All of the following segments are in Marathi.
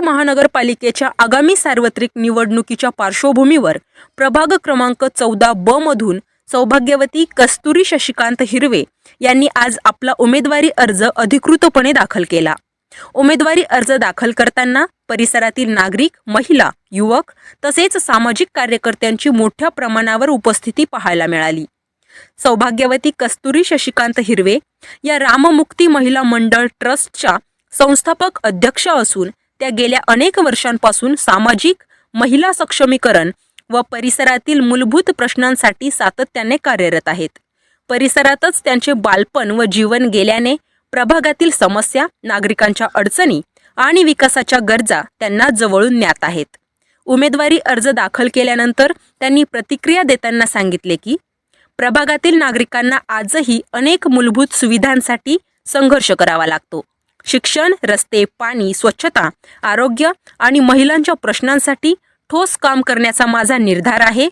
नाशिक महानगरपालिकेच्या आगामी सार्वत्रिक निवडणुकीच्या पार्श्वभूमीवर प्रभाग क्रमांक 14 ब मधून सौभाग्यवती कस्तुरी शशिकांत हिरवे यांनी आज आपला उमेदवारी अर्ज अधिकृतपणे दाखल केला। उमेदवारी अर्ज दाखल करताना परिसरातील नागरिक, महिला, युवक तसेच सामाजिक कार्यकर्त्यांची मोठ्या प्रमाणावर उपस्थिती पाहायला मिळाली। सौभाग्यवती कस्तुरी शशिकांत हिरवे या राममुक्ती महिला मंडळ ट्रस्टच्या संस्थापक अध्यक्ष असून त्या गेल्या अनेक वर्षांपासून सामाजिक, महिला सक्षमीकरण व परिसरातील मूलभूत प्रश्नांसाठी सातत्याने कार्यरत आहेत। परिसरातच त्यांचे बालपण व जीवन गेल्याने प्रभागातील समस्या, नागरिकांच्या अडचणी आणि विकासाच्या गरजा त्यांना जवळून ज्ञात आहेत। उमेदवारी अर्ज दाखल केल्यानंतर त्यांनी प्रतिक्रिया देताना सांगितले की प्रभागातील नागरिकांना आजही अनेक मूलभूत सुविधांसाठी संघर्ष करावा लागतो। शिक्षण, रस्ते, पाणी, स्वच्छता, आरोग्य आणि महिलांच्या प्रश्नांसाठी ठोस काम करण्याचा माझा निर्धार आहे।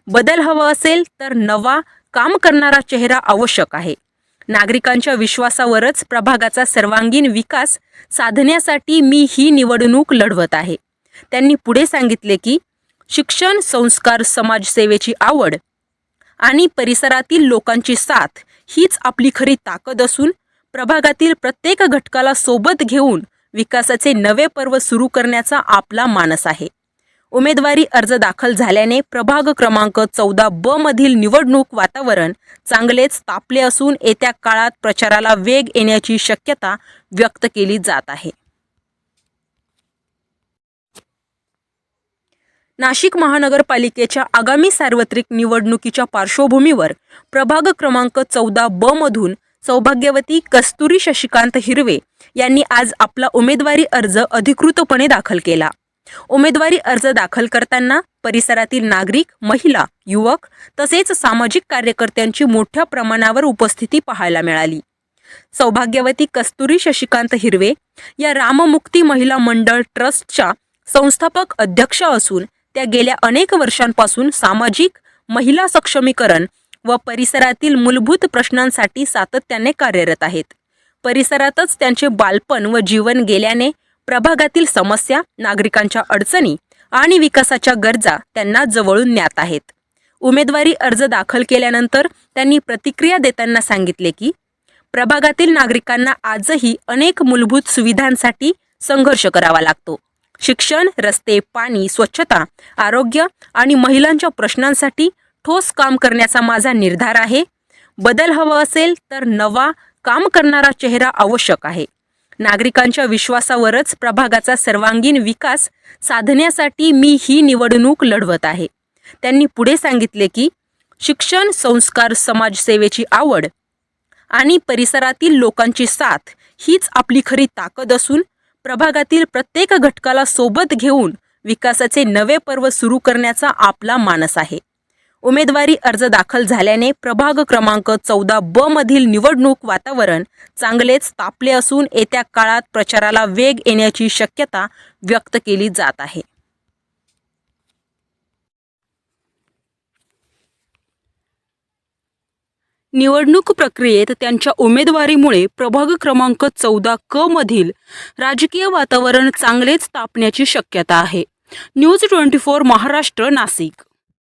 बदल हवा असेल तर नवा, काम करणारा चेहरा आवश्यक आहे। नागरिकांच्या विश्वासावरच प्रभागाचा सर्वांगीण विकास साधण्यासाठी मी ही निवडणूक लढवत आहे। त्यांनी पुढे सांगितले की शिक्षण, संस्कार, समाजसेवेची आवड आणि परिसरातील लोकांची साथ हीच आपली खरी ताकद असून प्रभागातील प्रत्येक घटकाला सोबत घेऊन विकासाचे नवे पर्व सुरू करण्याचा आपला मानस आहे। उमेदवारी अर्ज दाखल झाल्याने प्रभाग क्रमांक 14 ब मधील निवडणूक वातावरण चांगलेच तापले असून येत्या काळात प्रचाराला वेग येण्याची शक्यता व्यक्त केली जात आहे। नाशिक महानगरपालिकेच्या आगामी सार्वत्रिक निवडणुकीच्या पार्श्वभूमीवर प्रभाग क्रमांक 14 ब मधून सौभाग्यवती कस्तुरी शशिकांत हिरवे यांनी आज आपला उमेदवारी अर्ज अधिकृतपणे दाखल केला। उमेदवारी अर्ज दाखल करताना परिसरातील नागरिक, महिला, युवक तसेच सामाजिक कार्यकर्त्यांची मोठ्या प्रमाणावर उपस्थिती पाहायला मिळाली। सौभाग्यवती कस्तुरी शशिकांत हिरवे या राममुक्ती महिला मंडळ ट्रस्टच्या संस्थापक अध्यक्ष असून त्या गेल्या अनेक वर्षांपासून सामाजिक, महिला सक्षमीकरण व परिसरातील मूलभूत प्रश्नांसाठी सातत्याने कार्यरत आहेत। परिसरातच त्यांचे बालपण व जीवन गेल्याने प्रभागातील समस्या, नागरिकांच्या अडचणी आणि विकासाच्या गरजा त्यांना जवळून ज्ञात आहेत। उमेदवारी अर्ज दाखल केल्यानंतर त्यांनी प्रतिक्रिया देताना सांगितले की प्रभागातील नागरिकांना आजही अनेक मूलभूत सुविधांसाठी संघर्ष करावा लागतो। शिक्षण, रस्ते, पाणी, स्वच्छता, आरोग्य आणि महिलांच्या प्रश्नांसाठी ठोस काम करण्याचा माझा निर्धार आहे। बदल हवा असेल तर नवा, काम करणारा चेहरा आवश्यक आहे। नागरिकांच्या विश्वासावरच प्रभागाचा सर्वांगीण विकास साधण्यासाठी मी ही निवडणूक लढवत आहे। त्यांनी पुढे सांगितले की शिक्षण, संस्कार, समाजसेवेची आवड आणि परिसरातील लोकांची साथ हीच आपली खरी ताकद असून प्रभागातील प्रत्येक घटकाला सोबत घेऊन विकासाचे नवे पर्व सुरू करण्याचा आपला मानस आहे। उमेदवारी अर्ज दाखल झाल्याने प्रभाग क्रमांक 14 ब मधील निवडणूक वातावरण चांगलेच तापले असून येत्या काळात प्रचाराला वेग येण्याची शक्यता व्यक्त केली जात आहे। निवडणूक प्रक्रियेत त्यांच्या उमेदवारीमुळे प्रभाग क्रमांक 14 क मधील राजकीय वातावरण चांगलेच तापण्याची शक्यता आहे। न्यूज 24 महाराष्ट्र, नाशिक।